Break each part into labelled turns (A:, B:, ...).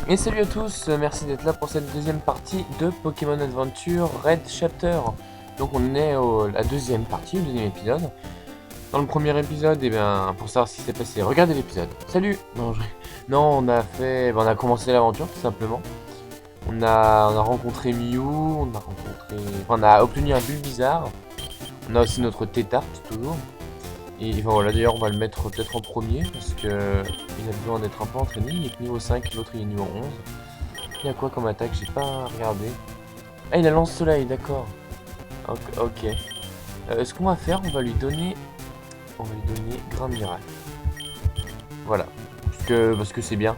A: Et salut à tous, merci d'être là pour cette deuxième partie de Pokémon Adventure Red Chapter. Donc on est à la deuxième partie, le deuxième épisode. Dans le premier épisode, et bien pour savoir ce qui s'est passé, regardez l'épisode. Salut. Non, on a commencé l'aventure tout simplement. On a rencontré Mew, on a obtenu un Bulbizarre. On a aussi notre Tétart toujours. Et enfin, voilà, d'ailleurs on va le mettre peut-être en premier parce que il a besoin d'être un peu entraîné. Il est niveau 5, l'autre il est niveau 11. Il a quoi comme attaque? J'ai pas regardé. Ah, il a lance-soleil, d'accord. Ok. Ce qu'on va faire, on va lui donner grain de miracle. Voilà. Parce que c'est bien.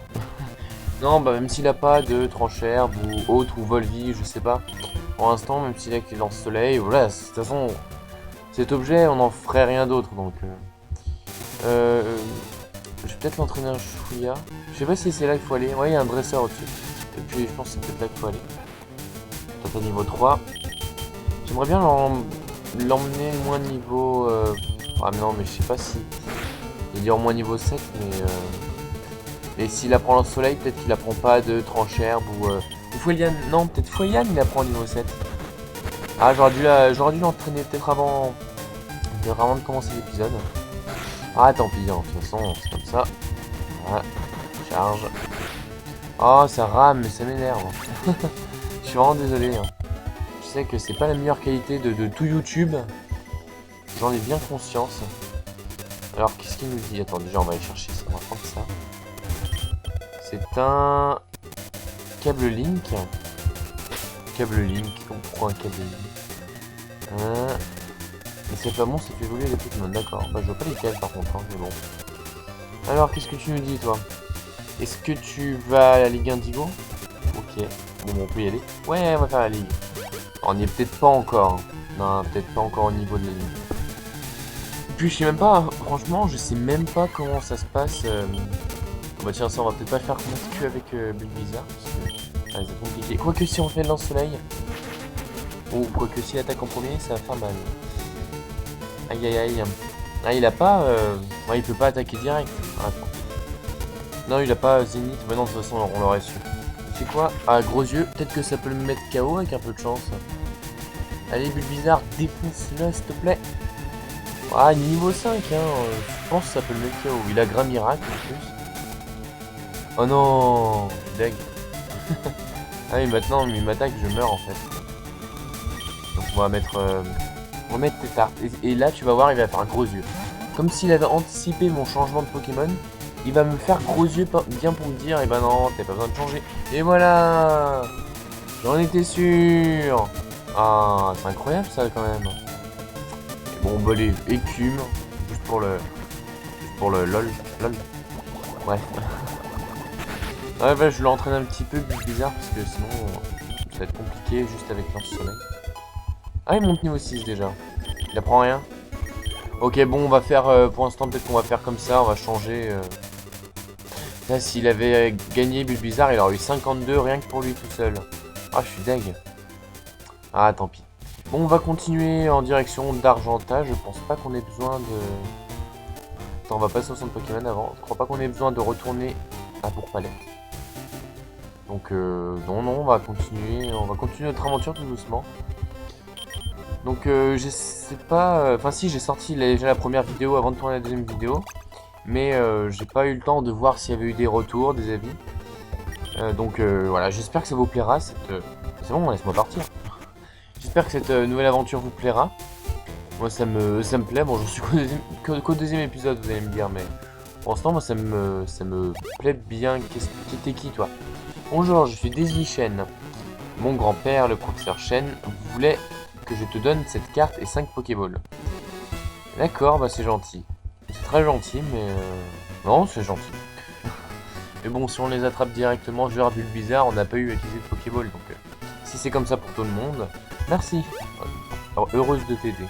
A: Non, bah même s'il a pas de tranche-herbe ou autre ou Volvi, je sais pas. Pour l'instant, même s'il a que lance-soleil, voilà, de toute façon, cet objet, on n'en ferait rien d'autre, donc... je vais peut-être l'entraîner un chouïa. Je sais pas si c'est là qu'il faut aller. Ouais, il y a un dresseur au-dessus. Et puis je pense que c'est peut-être là qu'il faut aller. Toi, t'as niveau 3. J'aimerais bien l'emmener moins niveau... Ah mais non, mais je sais pas si... Il dit au moins niveau 7, mais s'il apprend le soleil, peut-être qu'il apprend pas de tranche-herbe ou Fouelian. Non, peut-être Fouelian, il apprend au niveau 7. Ah, j'aurais dû l'entraîner peut-être avant de commencer l'épisode. Ah, tant pis, hein, de toute façon, c'est comme ça. Voilà, charge. Oh, ça rame, mais ça m'énerve. Je suis vraiment désolé. Hein. Je sais que c'est pas la meilleure qualité de tout YouTube. J'en ai bien conscience. Alors, qu'est-ce qu'il nous dit? Attends, déjà, on va aller chercher ça. On va prendre ça. C'est un câble Link. Câble Link. Pourquoi un câble Link? Mais c'est pas bon, ça fait évoluer les Pokémon. D'accord. Bah, je vois pas lesquels par contre. Hein, mais bon. Alors, qu'est-ce que tu nous dis, toi? Est-ce que tu vas à la Ligue Indigo? Ok. Bon, on peut y aller. Ouais, on va faire la Ligue. On n'y est peut-être pas encore. Non, peut-être pas encore au niveau de la Ligue. Et puis, je sais même pas, franchement, je sais même pas comment ça se passe. Bah tiens, ça, on va peut-être pas faire comme avec Bulbizarre, parce que c'est compliqué. Quoique si on fait le lance-soleil, ou quoique s'il attaque en premier, ça va faire mal. Aïe aïe aïe. Ah, il a pas... Ouais, il peut pas attaquer direct. Ah, attends. Non, il a pas Zénith. Bah non, de toute façon, on l'aurait su. C'est quoi? Ah, gros yeux. Peut-être que ça peut le mettre KO avec un peu de chance. Allez, Bulbizarre, défonce-le, s'il te plaît. Ah, il est niveau 5, hein. Je pense que ça peut le mettre KO. Il a Grain Miracle, en plus. Oh non, deg. Ah oui, maintenant, il m'attaque, je meurs, en fait. Donc, on va mettre Tétart. Et là, tu vas voir, il va faire un gros yeux. Comme s'il avait anticipé mon changement de Pokémon. Il va me faire gros yeux bien pour me dire, eh ben non, t'as pas besoin de changer. Et voilà. J'en étais sûr. Ah, c'est incroyable ça quand même. Et bon, bah les écume, juste pour le lol. Bref. Ouais, bah je l'entraîne un petit peu, bizarre, parce que sinon, ça va être compliqué juste avec lance-soleil. Ah, il monte niveau 6 déjà. Il apprend rien. Ok, bon, on va faire, pour l'instant, peut-être qu'on va faire comme ça, on va changer... Là, s'il avait gagné Bulbizarre, il aurait eu 52 rien que pour lui tout seul. Ah, je suis deg. Ah, tant pis. Bon, on va continuer en direction d'Argenta. Je pense pas qu'on ait besoin de... Attends, on va passer au centre Pokémon avant. Je crois pas qu'on ait besoin de retourner à Bourg-Palette. Donc, non, on va continuer. On va continuer notre aventure tout doucement. Donc, je sais pas... Enfin, si, j'ai sorti déjà la première vidéo avant de tourner la deuxième vidéo. Mais j'ai pas eu le temps de voir s'il y avait eu des retours, des avis. Donc voilà, j'espère que ça vous plaira. C'est bon, laisse-moi partir. J'espère que cette nouvelle aventure vous plaira. Moi ça me plaît. Bon, je suis qu'au deuxième épisode, vous allez me dire, mais pour l'instant, moi ça me plaît bien. T'es qui toi? Bonjour, je suis Daisy Shen. Mon grand-père, le professeur Shen, voulait que je te donne cette carte et 5 Pokéballs. D'accord, bah c'est gentil. C'est très gentil, mais... Non, c'est gentil. Mais bon, si on les attrape directement, je vais Bulbizarre, on n'a pas eu à utiliser de Pokéball, donc... si c'est comme ça pour tout le monde, merci. Alors, heureuse de t'aider.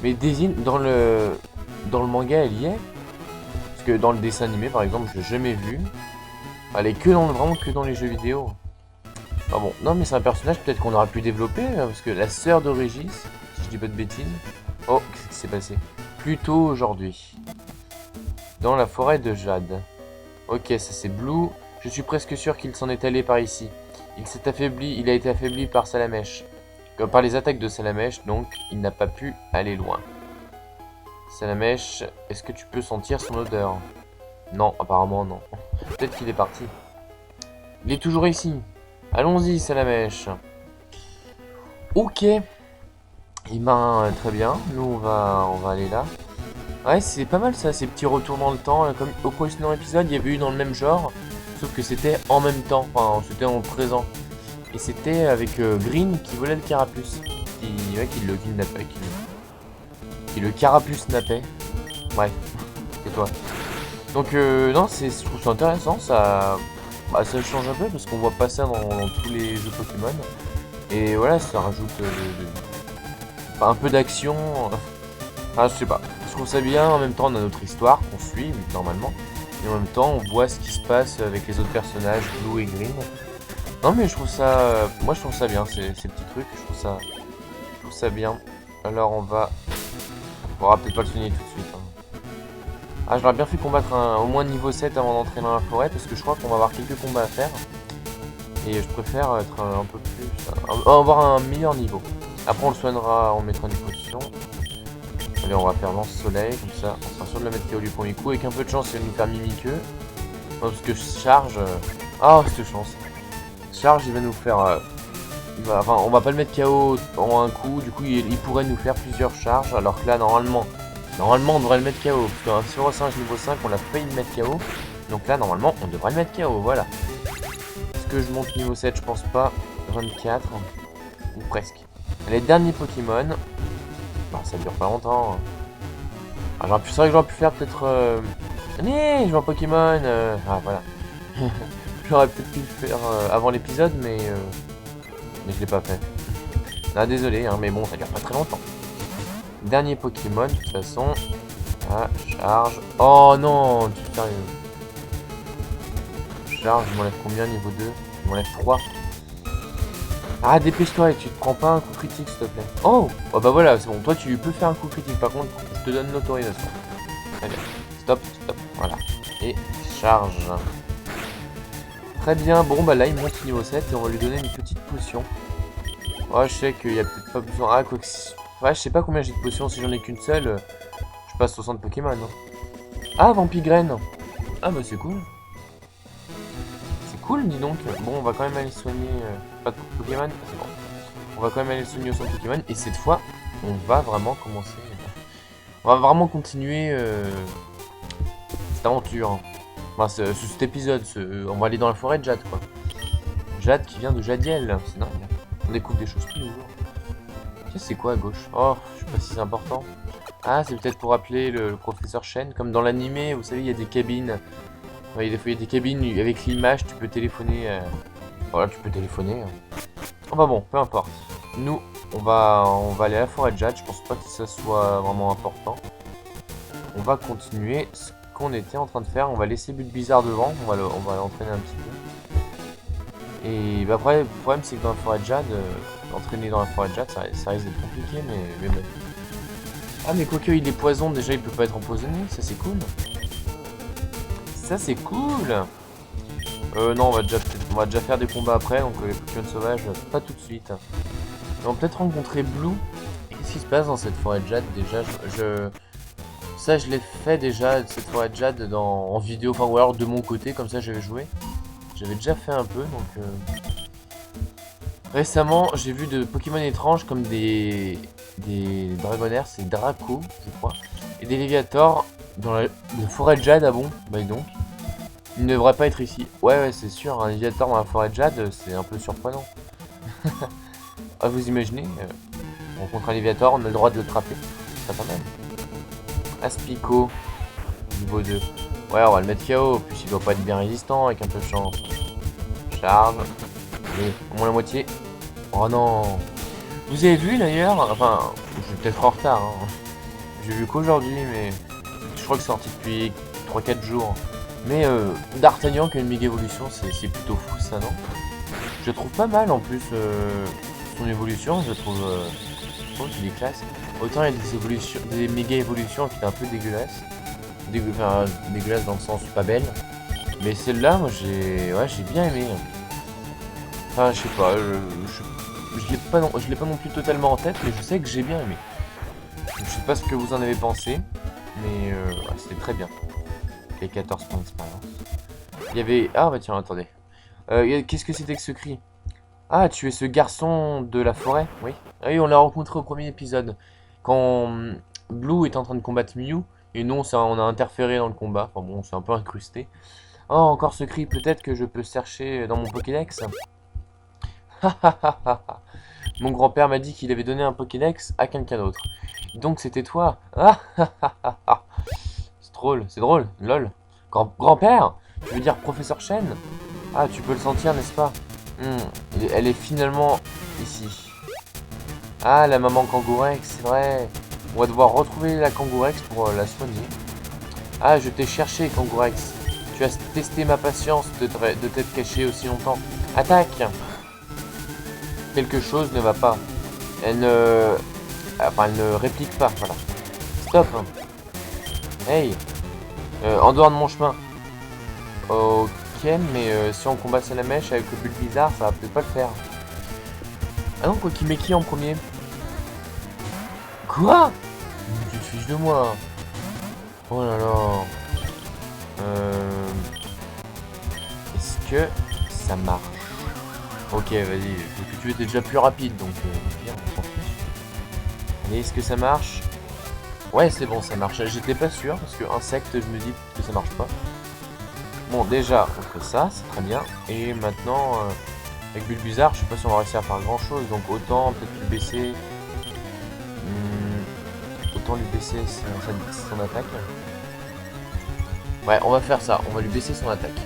A: Mais Daisy, dans le manga, elle y est. Parce que dans le dessin animé, par exemple, je l'ai jamais vu. Elle est vraiment que dans les jeux vidéo. Ah bon, non mais c'est un personnage peut-être qu'on aurait pu développer, parce que la sœur de Régis, si je dis pas de bêtises... Oh, qu'est-ce qui s'est passé? Plus tôt aujourd'hui. Dans la forêt de Jade. Ok, ça c'est Blue. Je suis presque sûr qu'il s'en est allé par ici. Il a été affaibli par Salamèche. Comme par les attaques de Salamèche, donc il n'a pas pu aller loin. Salamèche, est-ce que tu peux sentir son odeur? Non, apparemment non. Peut-être qu'il est parti. Il est toujours ici. Allons-y, Salamèche. Ok. Eh ben, très bien. Nous, on va aller là. Ouais, c'est pas mal ça, ces petits retours dans le temps. Comme au précédent épisode, il y avait eu dans le même genre. Sauf que c'était en même temps. Enfin, c'était en présent. Et c'était avec Green qui volait le carapuce. Qui le kidnappait. Qui le carapuce nappait. Bref, c'est toi. Donc, non, je trouve ça intéressant. Ça change un peu parce qu'on voit pas ça dans tous les jeux Pokémon. Et voilà, ça rajoute un peu d'action. Enfin, je sais pas. Je trouve ça bien. En même temps, on a notre histoire qu'on suit normalement. Et en même temps, on voit ce qui se passe avec les autres personnages, Blue et Green. Non, mais je trouve ça. Moi, je trouve ça bien, ces petits trucs. Je trouve ça bien. Alors, on va. On pourra peut-être pas le soigner tout de suite. Hein. Ah, j'aurais bien fait combattre au moins niveau 7 avant d'entrer dans la forêt. Parce que je crois qu'on va avoir quelques combats à faire. Et je préfère être un peu plus. Avoir un meilleur niveau. Après, on le soignera, on mettra une position. Allez, on va faire lance soleil, comme ça, on sera sûr de la mettre KO du premier coup. Avec un peu de chance, il va nous faire mimiqueux. Non, parce que charge. Ah, cette chance. Charge, il va nous faire. Enfin, on va pas le mettre KO en un coup. Du coup, il pourrait nous faire plusieurs charges. Alors que là, normalement, on devrait le mettre KO. Parce qu'un Sphero-Singe niveau 5, on l'a failli le mettre KO. Donc là, normalement, on devrait le mettre KO. Voilà. Est-ce que je monte niveau 7? Je pense pas. 24. Ou presque. Les derniers Pokémon. Bah, ça dure pas longtemps. Ah, c'est vrai que j'aurais pu faire peut-être. Allez, je joue un Pokémon. Ah, voilà. J'aurais peut-être pu le faire avant l'épisode, mais je l'ai pas fait. Ah, désolé, hein, mais bon, ça dure pas très longtemps. Dernier Pokémon, de toute façon. Ah, charge. Oh non, tu es sérieux. Charge, je m'enlève combien niveau 2? Je m'enlève 3. Ah, dépêche-toi et tu te prends pas un coup critique, s'il te plaît. Oh, oh bah voilà, c'est bon. Toi, tu peux faire un coup critique. Par contre, je te donne l'autorisation. Allez, stop, voilà. Et charge. Très bien. Bon, bah là, il monte niveau 7 et on va lui donner une petite potion. Oh, je sais qu'il y a peut-être pas besoin. Ah, quoi que. Ouais, je sais pas combien j'ai de potions. Si j'en ai qu'une seule, je passe 60 Pokémon. Hein. Ah, Vampigraine. Ah, bah c'est cool. Cool, dis donc. Bon, on va quand même aller soigner. Pas de Pokémon, c'est bon. On va quand même aller soigner au centre Pokémon. Et cette fois, on va vraiment commencer. On va vraiment continuer cette aventure. Enfin, cet épisode. On va aller dans la forêt de Jade, quoi. Jade qui vient de Jadiel. C'est dingue. On découvre des choses tous les jours. Tiens, c'est quoi à gauche? Oh, je sais pas si c'est important. Ah, c'est peut-être pour appeler le professeur Shen. Comme dans l'animé, vous savez, il y a des cabines. Ouais, des fois, il y a des cabines avec l'image, tu peux téléphoner. Voilà, tu peux téléphoner. Enfin bon, peu importe. Nous, on va aller à la forêt de Jade. Je pense pas que ça soit vraiment important. On va continuer ce qu'on était en train de faire. On va laisser But Bizarre devant. On va l'entraîner un petit peu. Et bah, après, le problème, c'est que dans la forêt de Jade, entraîner dans la forêt de Jade, ça risque d'être compliqué, mais bon. Ah, mais quoique il est poison, déjà, il peut pas être empoisonné. Ça, c'est cool. Ça c'est cool. Non, on va déjà faire des combats après, donc les Pokémon sauvages, pas tout de suite. On va peut-être rencontrer Blue. Qu'est-ce qui se passe dans cette forêt de Jade déjà? Ça je l'ai fait déjà, cette forêt de Jade en vidéo, enfin ou alors de mon côté, comme ça j'avais joué. J'avais déjà fait un peu, donc... Récemment, j'ai vu de Pokémon étranges comme des Dragonaires, c'est Draco, je crois. Et des Léviators dans la forêt de Jade, ah bon? Bah donc. Il ne devrait pas être ici. Ouais, c'est sûr, un Léviator dans la forêt de Jade, c'est un peu surprenant. Ah, vous imaginez, on rencontre un Léviator, on a le droit de le trapper. C'est pas mal. Aspico, niveau 2. Ouais, on va le mettre KO, puis il doit pas être bien résistant avec un peu de chance. Charge. Allez, au moins la moitié. Oh non. Vous avez vu d'ailleurs, enfin, je suis peut-être en retard. Hein. J'ai vu qu'aujourd'hui, mais je crois que c'est sorti depuis 3-4 jours. Mais D'Artagnan qui a une méga évolution, c'est plutôt fou ça, non? Je trouve pas mal en plus son évolution, je trouve qu'il est classe. Autant il y a des évolutions, des méga évolutions qui étaient un peu dégueulasses. Dégueulasses dans le sens pas belle. Mais celle-là, moi j'ai bien aimé. Enfin, je sais pas, je l'ai pas non plus totalement en tête, mais je sais que j'ai bien aimé. Je sais pas ce que vous en avez pensé, mais ouais, c'était très bien. Les 14 points d'expérience. Il y avait... Ah bah tiens, attendez. Qu'est-ce que c'était que ce cri? Ah, tu es ce garçon de la forêt? Oui. Ah oui, on l'a rencontré au premier épisode. Quand Blue est en train de combattre Mew, et nous on a interféré dans le combat. Enfin bon, on s'est un peu incrusté. Oh, encore ce cri, peut-être que je peux chercher dans mon Pokédex. Mon grand-père m'a dit qu'il avait donné un Pokédex à quelqu'un d'autre. Donc c'était toi. C'est drôle, lol. Grand-père? Tu veux dire professeur Chen? Ah, tu peux le sentir, n'est-ce pas? Elle est finalement ici. Ah, la maman Kangourex, c'est vrai. On va devoir retrouver la Kangourex pour la soigner. Ah, je t'ai cherché, Kangourex. Tu as testé ma patience de t'être caché aussi longtemps. Attaque! Quelque chose ne va pas. Elle ne réplique pas, voilà. Stop! Hey! En dehors de mon chemin. Ok, mais si on combat Salamèche avec le but bizarre, ça va peut-être pas le faire. Ah non, quoi qu'il met qui en premier? Quoi? Tu te fiches de moi. Oh là là. Est-ce que ça marche? Ok, vas-y. Parce que tu étais déjà plus rapide, donc bien, on s'en fiche. Allez, est-ce que ça marche? Ouais, c'est bon, ça marche. J'étais pas sûr, parce que insecte, je me dis que ça marche pas. Bon, déjà, on fait ça, c'est très bien. Et maintenant, avec Bulbizarre, je sais pas si on va réussir à faire grand chose, donc autant peut-être lui baisser. Autant lui baisser son attaque. Ouais, on va faire ça, on va lui baisser son attaque.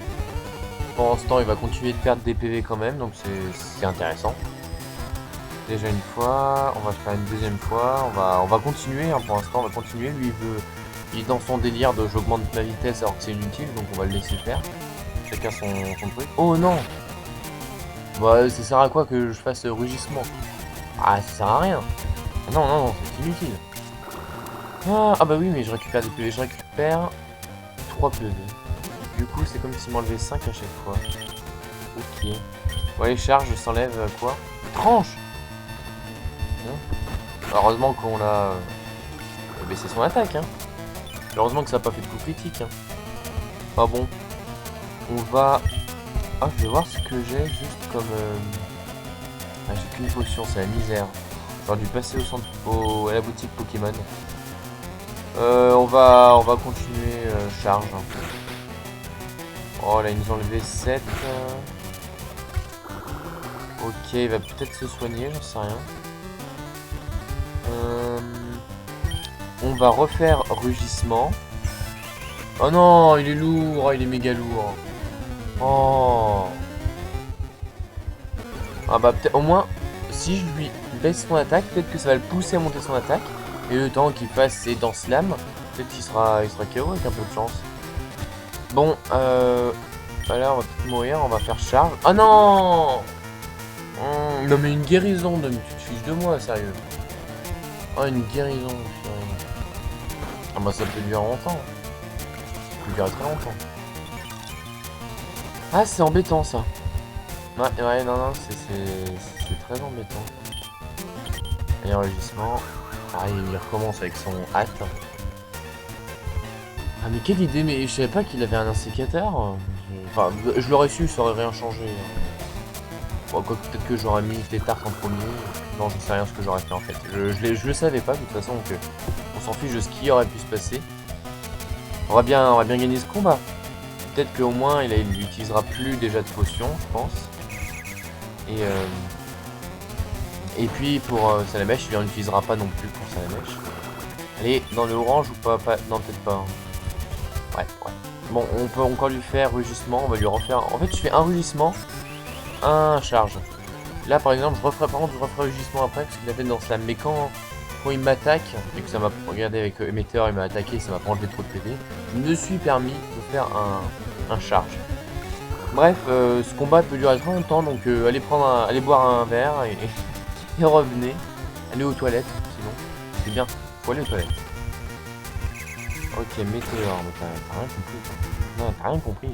A: Pendant ce temps, il va continuer de perdre des PV quand même, donc c'est intéressant. Déjà une fois, on va faire une deuxième fois, on va continuer, hein, pour l'instant on va continuer. Lui il est dans son délire de j'augmente ma vitesse alors que c'est inutile, donc on va le laisser faire. Chacun son truc. Oh non! Bah ça sert à quoi que je fasse rugissement? Ah, ça sert à rien. Ah, non, non, non, c'est inutile. Ah bah oui, mais je récupère des PV, je récupère 3 PV. Du coup c'est comme s'il m'enlevait 5 à chaque fois. Ok. Ouais, les charges s'enlèvent quoi? Tranche! Heureusement qu'on a baissé son attaque, hein. Heureusement que ça n'a pas fait de coup critique, hein. Ah bon. On va... Ah, je vais voir ce que j'ai juste comme... Ah, j'ai qu'une potion, c'est la misère. J'aurais dû passer au centre... à la boutique Pokémon. On va continuer charge. Oh là, ils nous ont enlevé 7. Ok, il va peut-être se soigner, j'en sais rien. On va refaire rugissement. Oh non, il est lourd, oh, il est méga lourd. Oh. Ah bah peut-être au moins, si je lui baisse son attaque, peut-être que ça va le pousser à monter son attaque. Et le temps qu'il fasse ses dents slam, peut-être qu'il sera KO avec un peu de chance. Bon, là on va peut-être mourir, on va faire charge. Oh non. Non mais une guérison, tu te fiches de moi, sérieux. Oh, une guérison. Ah bah ça peut durer longtemps. Ça peut durer très longtemps. Ah, c'est embêtant ça. Ouais, non, c'est très embêtant. Et enregistrement. Ah, il recommence avec son hâte. Ah mais quelle idée, mais je savais pas qu'il avait un insécateur. Enfin, je l'aurais su, ça aurait rien changé. Bon, quoi, peut-être que j'aurais mis Tétart en premier. Non, je sais rien ce que j'aurais fait en fait. Je le savais pas de toute façon, donc on s'en fiche de ce qui aurait pu se passer. On va bien gagner ce combat. Peut-être qu'au moins il n'utilisera plus déjà de potions, je pense. Et puis pour Salamèche, il n'en utilisera pas non plus pour Salamèche. Allez, dans le orange ou pas, non, peut-être pas. Ouais. Bon, on peut encore lui faire rugissement, on va lui refaire... En fait, je fais un rugissement, un charge. Là, par exemple, je referai rugissement après, parce qu'il avait dans Slam. Mais quand il m'attaque, et que ça m'a... Regardé avec Émetteur, il m'a attaqué, ça m'a pas enlevé trop de PV, je me suis permis de faire un charge. Bref, ce combat peut durer très longtemps, donc allez boire un verre et revenez. Allez aux toilettes, sinon. C'est bien, faut aller aux toilettes. Ok, météore, mais t'as rien compris. Non, t'as rien compris.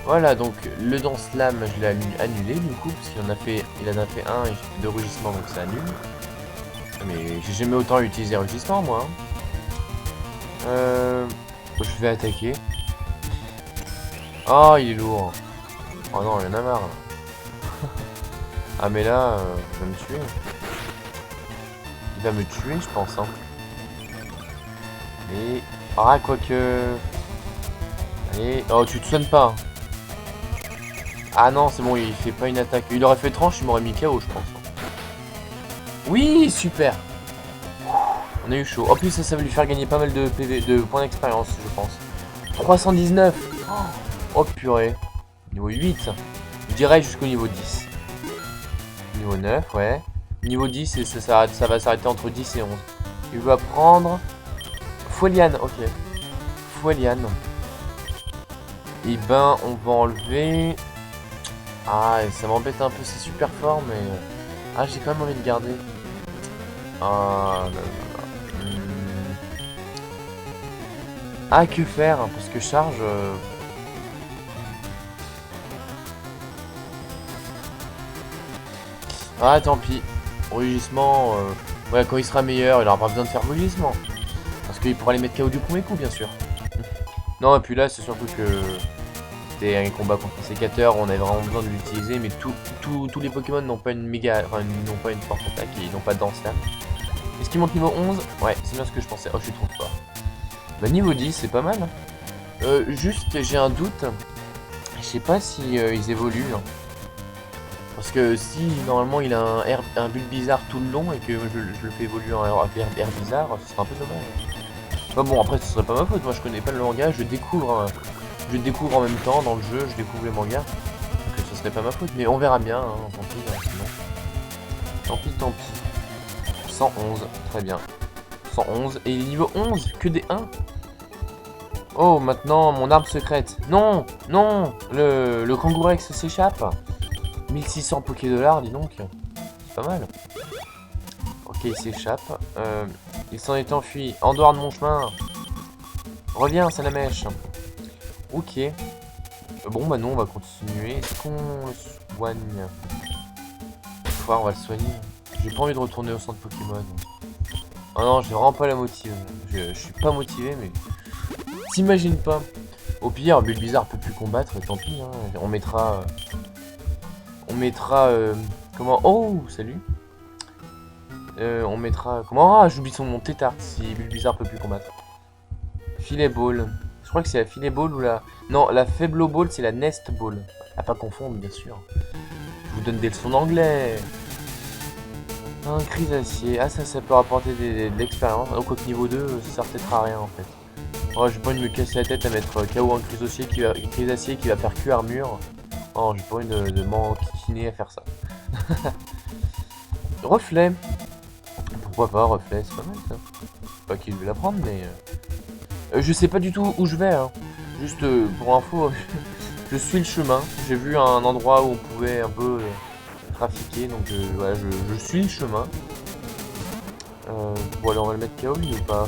A: Voilà, donc le Dance Slam, je l'ai annulé du coup, parce il en a fait un et j'ai fait 2 rugissements, donc ça annule. Mais j'ai jamais autant utilisé rugissement, moi. Je vais attaquer. Oh, il est lourd. Oh non, il y en a marre. Là. Ah, mais là, il va me tuer. Il va me tuer, je pense. Hein. Et... Ah, quoique... Allez... Oh, tu te soignes pas. Ah non, c'est bon, il fait pas une attaque. Il aurait fait tranche, il m'aurait mis KO, je pense. Oui, super. On a eu chaud. En plus, ça va lui faire gagner pas mal de PV, de points d'expérience, je pense. 319. Oh purée. Niveau 8. Je dirais jusqu'au niveau 10. Niveau 9, ouais. Niveau 10, et ça va s'arrêter entre 10 et 11. Il va prendre... Foueliane, ok. Foueliane. Et ben, on va enlever... Ah, ça m'embête un peu, c'est super fort, mais... Ah, j'ai quand même envie de garder. Ah, là, là. Ah, que faire? Parce que charge... Ah, tant pis. Rugissement... Ouais, quand il sera meilleur, il aura pas besoin de faire rugissement. Parce qu'il pourra les mettre KO du premier coup, bien sûr. Non, et puis là, c'est surtout que... C'était un combat contre un sécateur, on avait vraiment besoin de l'utiliser, mais tous les Pokémon n'ont pas une méga... Enfin, n'ont pas une forte attaque et ils n'ont pas de Dance Slam. Est-ce qu'il monte niveau 11? Ouais, c'est bien ce que je pensais. Oh, je suis trop fort. Bah, niveau 10, c'est pas mal. Juste, j'ai un doute. Je sais pas si ils évoluent. Hein. Parce que si, normalement, il a un build bizarre tout le long et que je le fais évoluer en air bizarre, ce serait un peu dommage. Bah bon, après, ce serait pas ma faute. Moi, je connais pas le manga, je découvre en même temps dans le jeu, je découvre les mangas. Donc ce serait pas ma faute, mais on verra bien, hein, tant pis, hein, sinon. Tant pis, tant pis. 111, très bien. 111, et il est niveau 11, que des 1. Oh, maintenant, mon arme secrète. Non, non, le Kangourex s'échappe. 1600 Poké$, dis donc. C'est pas mal. Ok, il s'échappe. Il s'en est enfui. En dehors de mon chemin. Reviens, Salamèche. Ok. Bon, bah non, on va continuer. Est-ce qu'on le soigne? On va le soigner. J'ai pas envie de retourner au centre Pokémon. Oh non, j'ai vraiment pas la motive. Je suis pas motivé, mais... T'imagines pas. Au pire, Bulbizarre peut plus combattre, tant pis. Hein. On mettra... comment... Oh, salut. On mettra... Comment... Ah, j'oublie son nom, Tétard, si Bulbizarre peut plus combattre. Filet Ball. Je crois que c'est la Filet Ball ou la... Non, la Faiblo Ball, c'est la Nest Ball. À pas confondre, bien sûr. Je vous donne des leçons d'anglais. Un Crisacier. Ah, ça peut rapporter de l'expérience. Donc, au niveau 2, ça sert peut-être à rien, en fait. Oh, j'ai pas envie de me casser la tête à mettre KO un Crisacier qui va faire Q armure. Oh, j'ai pas envie de m'enquiquiner à faire ça. Reflet. Pourquoi pas, reflet, c'est pas mal ça. Pas qu'il veut la prendre, mais... je sais pas du tout où je vais. Hein. Juste pour info, je suis le chemin. J'ai vu un endroit où on pouvait un peu trafiquer, donc voilà, je suis le chemin. Voilà, on va le mettre KO lui ou pas?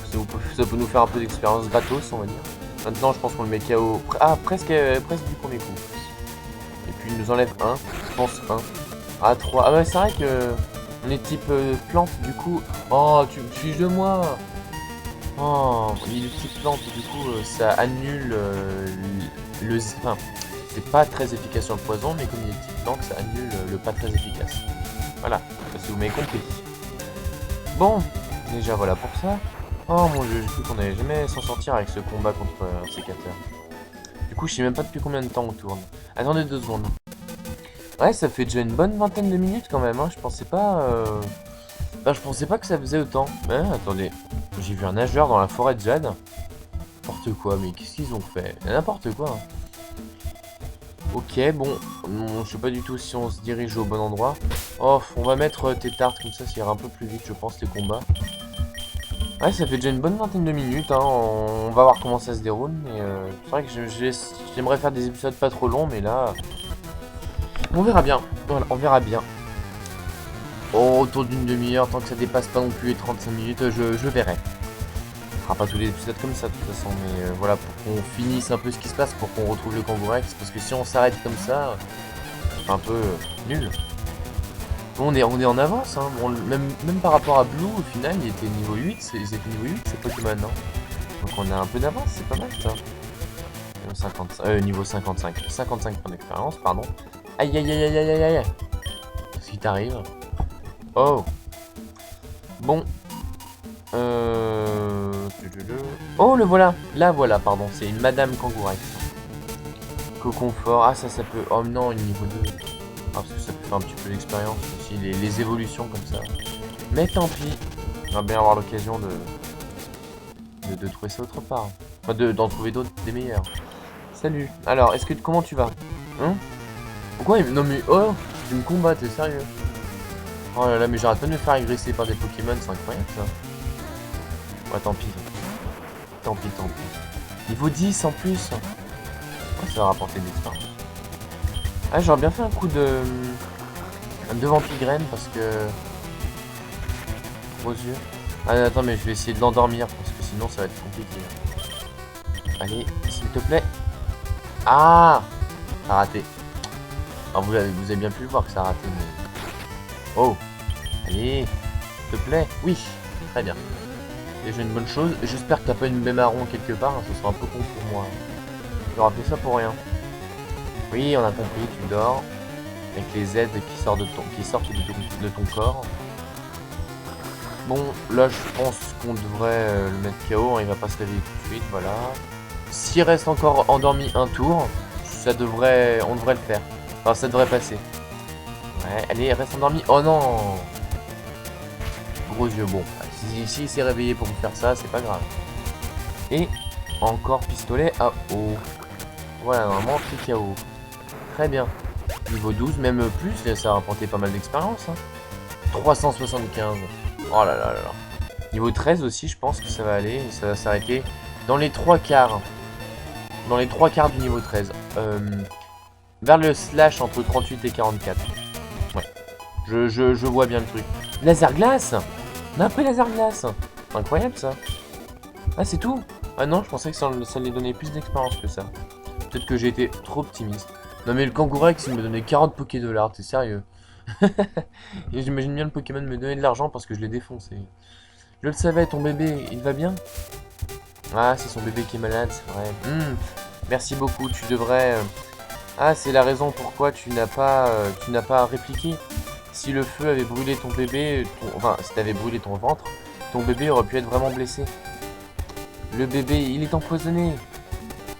A: Ça peut nous faire un peu d'expérience gratos, on va dire. Maintenant, je pense qu'on le met KO. Ah, presque du premier coup. Et puis il nous enlève 1, je pense 1. Ah, 3. Ah, ouais, c'est vrai que on est type plante, du coup. Oh, tu me fiches de moi. Oh, il est type plante, du coup, ça annule le. Enfin, c'est pas très efficace sur le poison, mais comme il est type plante, ça annule le pas très efficace. Voilà, si vous m'avez compris. Bon, déjà voilà pour ça. Oh mon dieu, j'ai cru qu'on allait jamais s'en sortir avec ce combat contre un sécateur. Du coup, je sais même pas depuis combien de temps on tourne. Attendez 2 secondes. Ouais, ça fait déjà une bonne vingtaine de minutes quand même, hein. Je pensais pas... Enfin, je pensais pas que ça faisait autant. Mais attendez, j'ai vu un nageur dans la forêt de Jade. N'importe quoi, mais qu'est-ce qu'ils ont fait? N'importe quoi. Ok, bon, je sais pas du tout si on se dirige au bon endroit. Oh, on va mettre Tétard, comme ça ira un peu plus vite, je pense, les combats. Ouais, ça fait déjà une bonne vingtaine de minutes, hein. On va voir comment ça se déroule. Mais c'est vrai que j'aimerais faire des épisodes pas trop longs, mais là... On verra bien, voilà, on verra bien. Oh, autour d'une demi-heure, tant que ça dépasse pas non plus les 35 minutes, je verrai. fera pas tous les épisodes comme ça de toute façon, mais voilà, pour qu'on finisse un peu ce qui se passe, pour qu'on retrouve le Kangourex, parce que si on s'arrête comme ça, c'est un peu nul. Bon, on est en avance, hein. Bon, même par rapport à Blue, au final, il était niveau 8, ils étaient niveau 8 ces Pokémon, hein. Donc on a un peu d'avance, c'est pas mal ça. Niveau 55. 55 points d'expérience, pardon. Aïe aïe aïe aïe aïe aïe aïe. Qu'est-ce qui t'arrive? Oh. Bon. Oh, le voilà. Là, voilà, pardon. C'est une Madame Kangourex. Coconfort. Ah, ça peut... Oh non, une niveau 2. Ah, parce que ça peut faire un petit peu d'expérience aussi. Les évolutions comme ça. Mais tant pis. On va bien avoir l'occasion de trouver ça autre part. Enfin, d'en trouver d'autres, des meilleurs. Salut. Alors, comment tu vas? Hein? Pourquoi non mais... Oh, tu me combats, t'es sérieux? Oh là là, mais j'arrête pas de me faire agresser par des Pokémon, c'est incroyable ça. Ouais, tant pis. Tant pis, tant pis. Niveau 10 en plus. Ouais, ça va rapporter de l'expérience. Ah, j'aurais bien fait un coup de Vampigraine parce que... Gros yeux. Ah, attends, mais je vais essayer de l'endormir parce que sinon ça va être compliqué. Allez, s'il te plaît. Ah! Ça a raté. Alors, vous avez bien pu le voir que ça a raté, mais... Oh! Allez! S'il te plaît. Oui! Très bien. Déjà une bonne chose. J'espère que t'as pas une baie marron quelque part, hein, ce sera un peu con pour moi. J'aurais fait ça pour rien. Oui, on a compris, tu dors. Avec les aides qui sortent de ton corps. Bon, là je pense qu'on devrait le mettre KO, hein, il va pas se réveiller tout de suite, voilà. S'il reste encore endormi un tour, on devrait le faire. Enfin, ça devrait passer. Ouais, allez, reste endormi. Oh non! Gros yeux, bon. Si il s'est réveillé pour me faire ça, c'est pas grave. Et encore pistolet à eau. Voilà, normalement, pris KO. Très bien. Niveau 12, même plus, ça a rapporté pas mal d'expérience. Hein. 375. Oh là là là là. Niveau 13 aussi, je pense que ça va aller. Ça va s'arrêter dans les 3 quarts. Dans les 3 quarts du niveau 13. Vers le slash entre 38 et 44. Ouais. Je vois bien le truc. Laser glace! On a pris laser glace! Incroyable ça. Ah, c'est tout? Ah non, je pensais que ça allait donner plus d'expérience que ça. Peut-être que j'ai été trop optimiste. Non mais le Kangourex, il me donnait 40 Poké$, t'es sérieux? Et j'imagine bien le Pokémon me donner de l'argent parce que je l'ai défoncé. Je le savais, ton bébé, il va bien? Ah, c'est son bébé qui est malade, c'est vrai. Merci beaucoup, tu devrais... Ah, c'est la raison pourquoi tu n'as pas répliqué. Si le feu avait brûlé ton bébé, enfin, si t'avais brûlé ton ventre, ton bébé aurait pu être vraiment blessé. Le bébé, il est empoisonné.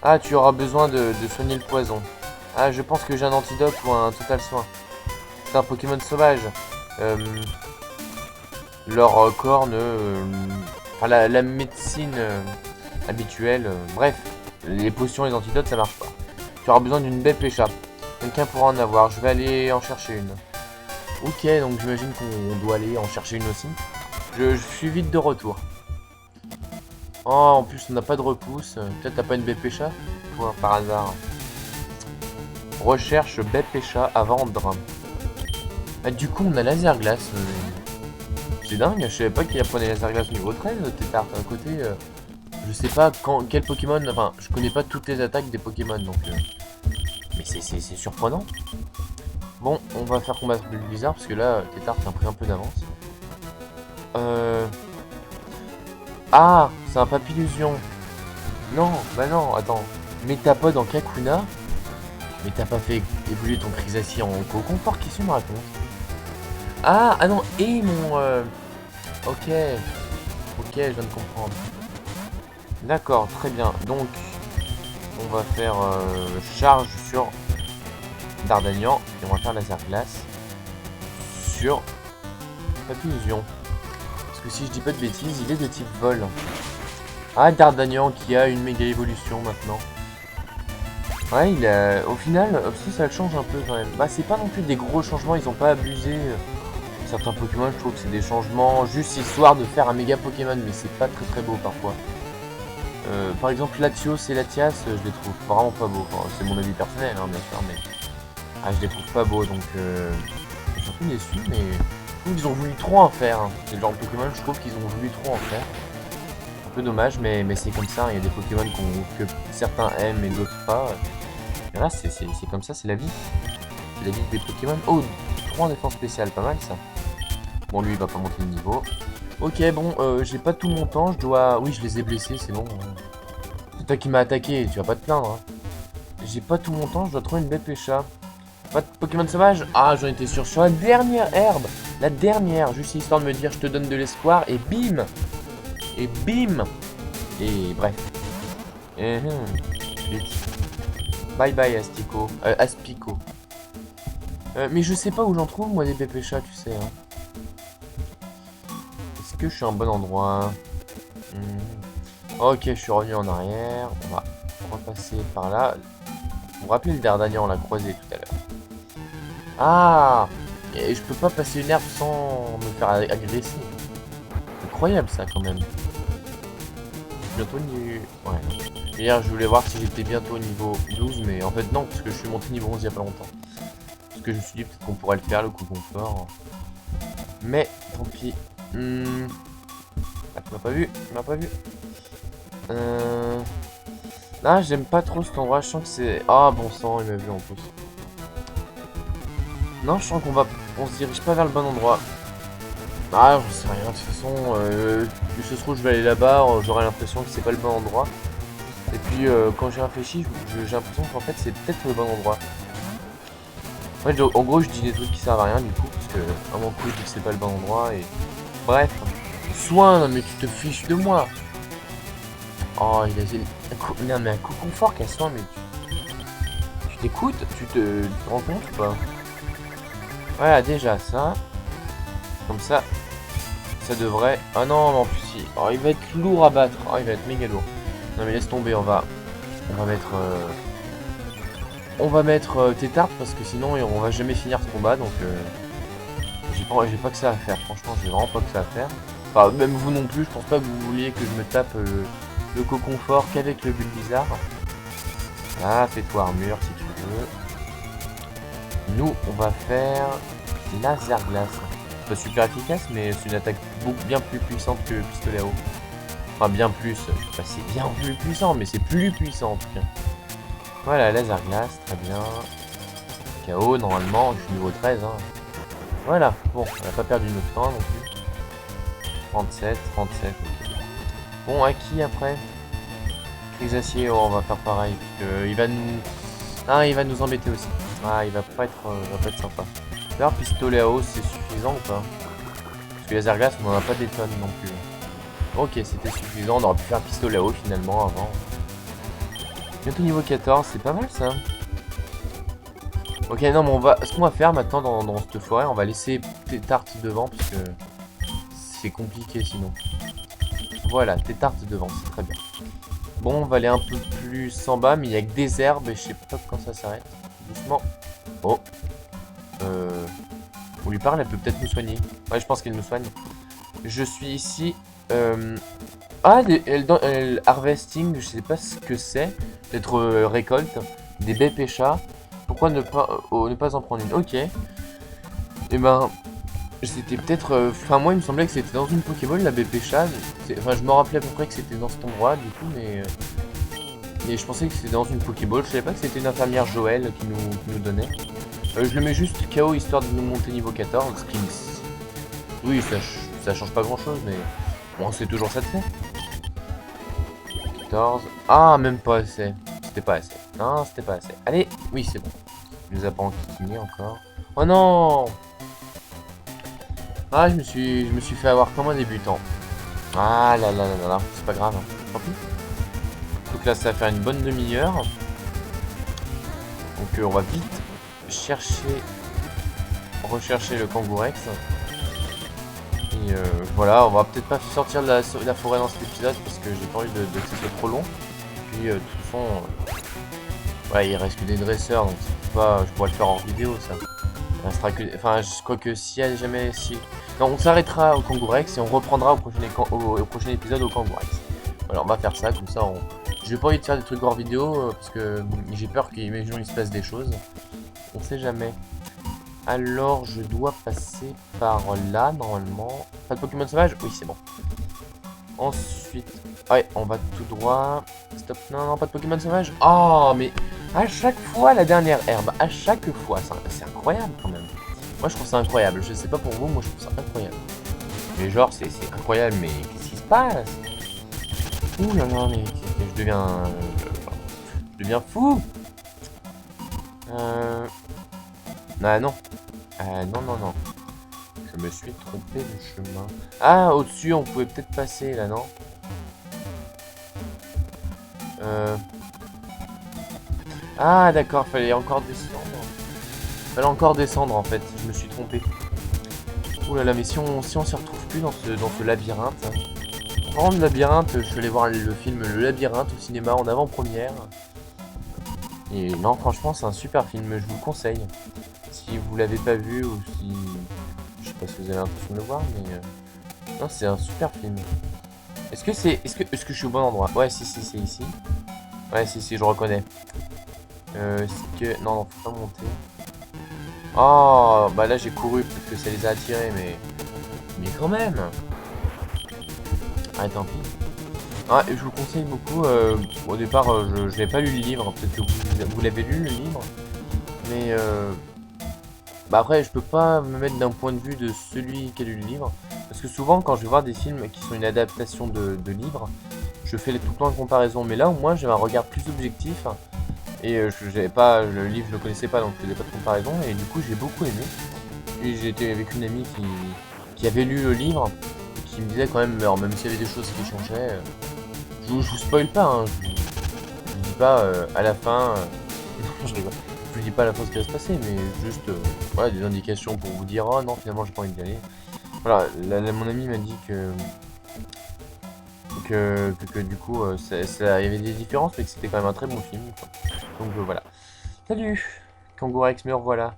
A: Ah, tu auras besoin de soigner le poison. Ah, je pense que j'ai un antidote ou un total soin. C'est un Pokémon sauvage. Leur corps ne... Enfin, la médecine habituelle... bref, les potions et les antidotes, ça marche pas. Tu auras besoin d'une baie pécha. Quelqu'un pourra en avoir. Je vais aller en chercher une. Ok, donc j'imagine qu'on doit aller en chercher une aussi. Je suis vite de retour. Oh, en plus, on n'a pas de repousse. Peut-être t'as pas une baie pécha, toi, par hasard. Recherche baie pécha à vendre. Ah, du coup, on a laser glace. C'est dingue, je savais pas qu'il apprenait laser glace niveau 13. Tétard, à côté. Je sais pas quel Pokémon. Enfin, je connais pas toutes les attaques des Pokémon, donc. Mais c'est surprenant. Bon, on va faire combattre le blizzard parce que là, Tétard t'as pris un peu d'avance. Ah, c'est un papillusion. Non, bah non, attends. Métapode en Kakuna. Mais t'as pas fait évoluer ton Crisassi en Coconfort, qu'est-ce qu'on me raconte? Ah non, et mon... Ok. Ok, je viens de comprendre. D'accord, très bien. Donc, on va faire charge sur Dardanian. Et on va faire laser glace sur Papillusion. Parce que si je dis pas de bêtises, il est de type vol. Ah, Dardanian qui a une méga évolution maintenant. Ouais, au final, si ça le change un peu quand même. Bah, c'est pas non plus des gros changements, ils ont pas abusé. Certains Pokémon, je trouve que c'est des changements juste histoire de faire un méga Pokémon, mais c'est pas très très beau parfois. Par exemple, Latios et Latias, je les trouve vraiment pas beaux. Enfin, c'est mon avis personnel, hein, bien sûr, mais je les trouve pas beaux, donc je suis un peu déçu, mais je trouve qu'ils ont voulu trop en faire. Hein. C'est le genre de Pokémon, je trouve qu'ils ont voulu trop en faire. peu dommage, mais c'est comme ça. Il y a des Pokémon que certains aiment et d'autres pas. Et là, c'est comme ça, c'est la vie. C'est la vie des Pokémon. Oh, 3 en défense spéciale, pas mal ça. Bon, lui, il va pas monter de niveau. Ok, bon, j'ai pas tout mon temps. Je dois... Oui, je les ai blessés, c'est bon. C'est toi qui m'as attaqué, tu vas pas te plaindre. Hein. J'ai pas tout mon temps, je dois trouver une Bépécha. Pas de Pokémon sauvage? Ah, j'en étais sûr. Sur la dernière herbe. La dernière, juste histoire de me dire je te donne de l'espoir. Et bim. Et bim. Et bref. Vite. Bye bye Astico. Aspico. Mais je sais pas où j'en trouve moi des Bépéchas, tu sais. Hein. Est-ce que je suis en bon endroit? Ok, je suis revenu en arrière. On va repasser par là. Vous vous rappelez le Dardanian, on l'a croisé tout à l'heure. Ah! Et je peux pas passer une herbe sans me faire agresser. Incroyable ça quand même. Bientôt niveau... Ouais. Hier je voulais voir si j'étais bientôt au niveau 12, mais en fait non, parce que je suis monté niveau 11 il y a pas longtemps. Parce que je me suis dit peut-être qu'on pourrait le faire, le coup confort. Mais tant pis. Ah, tu m'as pas vu? Tu m'as pas vu? Ah, j'aime pas trop cet endroit, je sens que c'est... Ah, bon sang, il m'a vu en plus. Non, je sens qu'on va... On se dirige pas vers le bon endroit. Ah, j'en sais rien, de toute façon, si ça se trouve, je vais aller là-bas, j'aurai l'impression que c'est pas le bon endroit. Et puis, quand j'ai réfléchi, j'ai l'impression qu'en fait, c'est peut-être le bon endroit. En fait, en gros, je dis des trucs qui servent à rien, du coup, parce que, à mon coup, je dis que c'est pas le bon endroit, et... Bref. Soin, mais tu te fiches de moi. Oh, il a... Non, mais un coup confort, Cassouin, mais tu t'écoutes? Tu te rends compte ou pas? Voilà, déjà, ça... Comme ça, ça devrait... Ah non, mais en plus, oh, il va être lourd à battre. Oh, il va être méga lourd. Non, mais laisse tomber, on va mettre... On va mettre Tétard, parce que sinon, on va jamais finir ce combat, donc... J'ai pas que ça à faire, franchement, j'ai vraiment pas que ça à faire. Enfin, même vous non plus, je pense pas que vous vouliez que je me tape le Coconfort qu'avec le Bulbizarre. Ah, fais-toi armure, si tu veux. Nous, on va faire... Laser Glace. Pas super efficace, mais c'est une attaque bien plus puissante que pistolet à eau. Enfin, bien plus. Enfin, c'est bien plus puissant, mais c'est plus puissant en tout cas. Voilà, laser glace, très bien. KO, normalement, je suis niveau 13. Hein. Voilà, bon, on n'a pas perdu notre temps non plus. 37, ok. Bon, à qui après? Crisacier, oh, on va faire pareil, parce que il va nous... Ah, il va nous embêter aussi. Ah, il va pas être sympa. D'ailleurs, pistolet à eau, c'est suffisant ou pas? Parce que laser glace, on n'en a pas des tonnes non plus. Ok, c'était suffisant. On aurait pu faire pistolet à eau finalement avant. Bientôt niveau 14, c'est pas mal ça. Ok, non, mais on va... Ce qu'on va faire maintenant dans cette forêt, on va laisser Tétart devant parce que c'est compliqué sinon. Voilà, Tétart devant, c'est très bien. Bon, on va aller un peu plus en bas, mais il n'y a que des herbes et je sais pas quand ça s'arrête. Doucement. Oh. On lui parle, elle peut peut-être nous soigner. Ouais, je pense qu'elle nous soigne. Je suis ici. Ah, harvesting, je sais pas ce que c'est. Peut-être récolte. Des Bépéchas. Pourquoi ne pas en prendre une? Ok. Et ben, c'était peut-être... Enfin, moi, il me semblait que c'était dans une Pokéball, la Bépécha. Enfin, je me rappelais à peu près que c'était dans cet endroit, du coup, mais... Et je pensais que c'était dans une Pokéball. Je savais pas que c'était une infirmière Joël qui nous donnait. Je le mets juste KO histoire de nous monter niveau 14. Oui, ça change pas grand chose, mais bon, c'est toujours ça de fait. 14. Ah, même pas assez. C'était pas assez. Non, c'était pas assez. Allez, oui, c'est bon. Je les ai pas enquiquinés encore. Oh non! Ah, je me suis fait avoir comme un débutant. Ah là là là là, c'est pas grave. Hein. Tant pis. Donc là, ça va faire une bonne demi-heure. Donc on va vite rechercher le Kangourex. Et voilà, on va peut-être pas sortir de la forêt dans cet épisode parce que j'ai pas envie que ce soit trop long. Puis de toute façon, ouais, il reste que des dresseurs, donc pas, je pourrais le faire en vidéo ça. Il restera que, enfin, je crois que si jamais non, on s'arrêtera au Kangourex et on reprendra au prochain épisode au Kangourex. Voilà, on va faire ça comme ça. J'ai pas envie de faire des trucs hors vidéo parce que j'ai peur qu'imaginons il se passe des choses. On sait jamais. Alors, je dois passer par là, normalement. Pas de Pokémon sauvage? Oui, c'est bon. Ensuite, ouais, on va tout droit. Stop, non, non, pas de Pokémon sauvage. Oh, mais à chaque fois, la dernière herbe, à chaque fois, c'est incroyable quand même. Moi, je trouve ça incroyable. Je sais pas pour vous, moi, je trouve ça incroyable. Mais genre, c'est incroyable, mais qu'est-ce qui se passe? Ouh là là, mais je deviens fou. Ah non. Non, non, non. Je me suis trompé de chemin. Ah, au-dessus, on pouvait peut-être passer, là, non? Ah, d'accord, fallait encore descendre. Fallait encore descendre, en fait. Je me suis trompé. Ouh là là, mais si on s'y retrouve plus dans ce labyrinthe. En parlant de labyrinthe, je suis allé voir le film Le Labyrinthe au cinéma en avant-première. Et non, franchement, c'est un super film, je vous le conseille. Si vous l'avez pas vu ou si... Je sais pas si vous avez l'intention de le voir, mais... Non, c'est un super film. Est-ce que je suis au bon endroit? Ouais, si, c'est ici. Ouais, si, je reconnais. C'est que... Non, non, faut pas monter. Oh, bah là, j'ai couru, peut-être que ça les a attirés, mais... Mais quand même. Ah, tant pis. Ah, et je vous conseille beaucoup, au départ, je n'avais pas lu le livre, peut-être que vous l'avez lu, le livre, mais bah après, je peux pas me mettre d'un point de vue de celui qui a lu le livre, parce que souvent, quand je vais voir des films qui sont une adaptation de livres, je fais tout le temps une comparaison, mais là, au moins, j'ai un regard plus objectif, et j'avais pas, le livre, je le connaissais pas, donc je faisais pas de comparaison, et du coup, j'ai beaucoup aimé, et j'étais avec une amie qui avait lu le livre, et qui me disait quand même, alors, même s'il y avait des choses qui changeaient... Je vous spoil pas, hein. Je vous dis pas à la fin. Non, je rigole. Je vous dis pas à la fin ce qui va se passer, mais juste voilà, des indications pour vous dire oh non, finalement j'ai pas envie d'y aller. Voilà, mon ami m'a dit que du coup, il y avait des différences, mais que c'était quand même un très bon film, quoi. Donc voilà. Salut, Kangourex, me revoilà.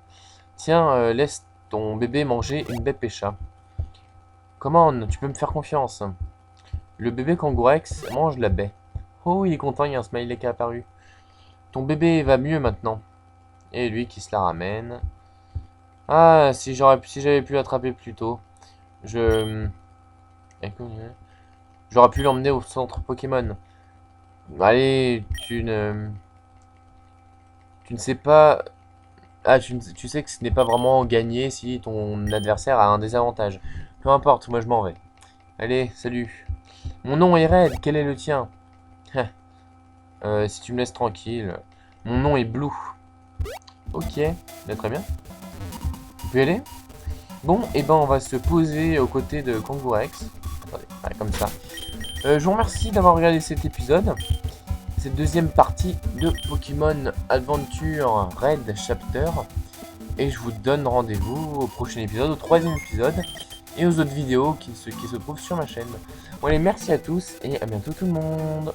A: Tiens, laisse ton bébé manger une baie pécha. Comment tu peux me faire confiance? Le bébé Kangourex mange la baie. Oh, il est content, il y a un smiley qui est apparu. Ton bébé va mieux maintenant. Et lui qui se la ramène. Ah, si j'avais pu l'attraper plus tôt. Je... J'aurais pu l'emmener au centre Pokémon. Allez, tu ne sais pas... Ah, tu sais que ce n'est pas vraiment gagné si ton adversaire a un désavantage. Peu importe, moi je m'en vais. Allez, salut. Mon nom est Red, quel est le tien? Si tu me laisses tranquille. Mon nom est Blue. Ok, bah, très bien. Tu peux y aller? Bon, et ben on va se poser aux côtés de Kangourex. Attendez, ouais, comme ça. Je vous remercie d'avoir regardé cet épisode. Cette deuxième partie de Pokémon Adventure Red Chapter. Et je vous donne rendez-vous au prochain épisode, au troisième épisode. Et aux autres vidéos qui se trouvent sur ma chaîne. Bon allez, merci à tous et à bientôt tout le monde.